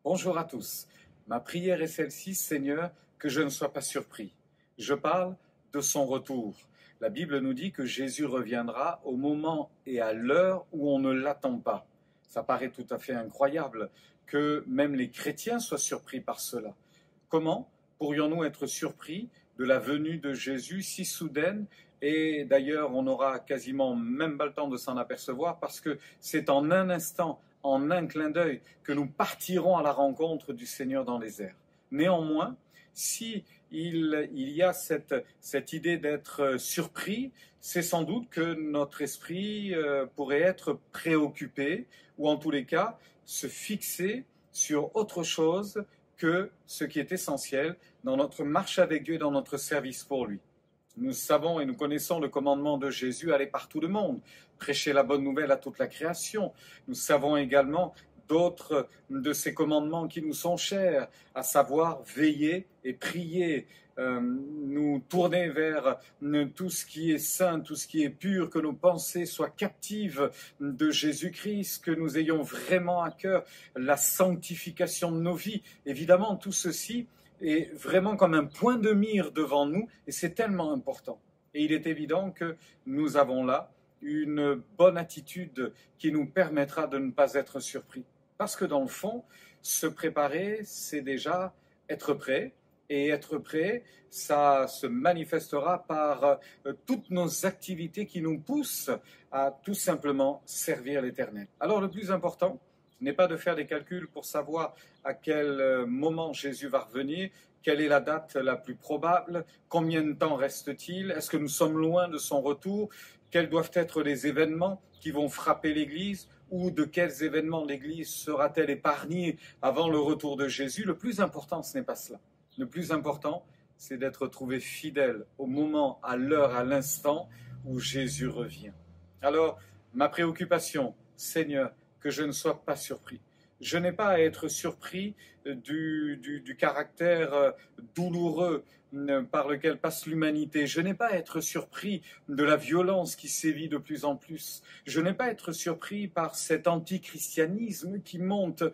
Bonjour à tous. Ma prière est celle-ci, Seigneur, que je ne sois pas surpris. Je parle de son retour. La Bible nous dit que Jésus reviendra au moment et à l'heure où on ne l'attend pas. Ça paraît tout à fait incroyable que même les chrétiens soient surpris par cela. Comment pourrions-nous être surpris de la venue de Jésus si soudaine? Et d'ailleurs, on n'aura quasiment même pas le temps de s'en apercevoir parce que c'est en un instant, en un clin d'œil, que nous partirons à la rencontre du Seigneur dans les airs. Néanmoins, si il y a cette idée d'être surpris, c'est sans doute que notre esprit pourrait être préoccupé ou en tous les cas se fixer sur autre chose que ce qui est essentiel dans notre marche avec Dieu et dans notre service pour lui. Nous savons et nous connaissons le commandement de Jésus, aller par tout le monde, prêcher la bonne nouvelle à toute la création. Nous savons également d'autres de ces commandements qui nous sont chers, à savoir veiller et prier, nous tourner vers tout ce qui est saint, tout ce qui est pur, que nos pensées soient captives de Jésus-Christ, que nous ayons vraiment à cœur la sanctification de nos vies. Évidemment, tout ceci est vraiment comme un point de mire devant nous et c'est tellement important. Et il est évident que nous avons là une bonne attitude qui nous permettra de ne pas être surpris. Parce que dans le fond, se préparer, c'est déjà être prêt. Et être prêt, ça se manifestera par toutes nos activités qui nous poussent à tout simplement servir l'Éternel. Alors le plus important n'est pas de faire des calculs pour savoir à quel moment Jésus va revenir, quelle est la date la plus probable, combien de temps reste-t-il, est-ce que nous sommes loin de son retour, quels doivent être les événements qui vont frapper l'Église, ou de quels événements l'Église sera-t-elle épargnée avant le retour de Jésus. Le plus important, ce n'est pas cela. Le plus important, c'est d'être trouvé fidèle au moment, à l'heure, à l'instant où Jésus revient. Alors, ma préoccupation, Seigneur, que je ne sois pas surpris. Je n'ai pas à être surpris du caractère douloureux par lequel passe l'humanité. Je n'ai pas à être surpris de la violence qui sévit de plus en plus. Je n'ai pas à être surpris par cet antichristianisme qui monte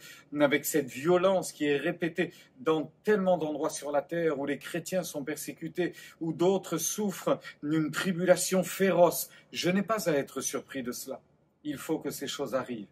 avec cette violence qui est répétée dans tellement d'endroits sur la terre où les chrétiens sont persécutés, où d'autres souffrent d'une tribulation féroce. Je n'ai pas à être surpris de cela. Il faut que ces choses arrivent.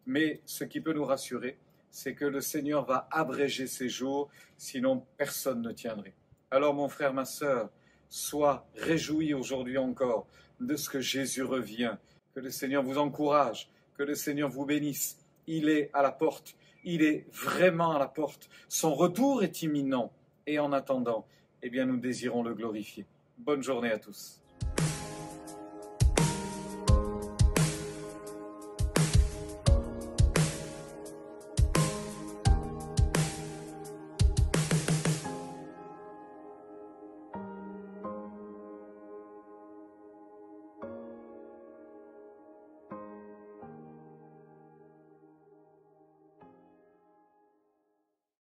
Mais ce qui peut nous rassurer, c'est que le Seigneur va abréger ces jours, sinon personne ne tiendrait. Alors mon frère, ma sœur, sois réjoui aujourd'hui encore de ce que Jésus revient. Que le Seigneur vous encourage, que le Seigneur vous bénisse. Il est à la porte, il est vraiment à la porte. Son retour est imminent. Et en attendant, eh bien, nous désirons le glorifier. Bonne journée à tous.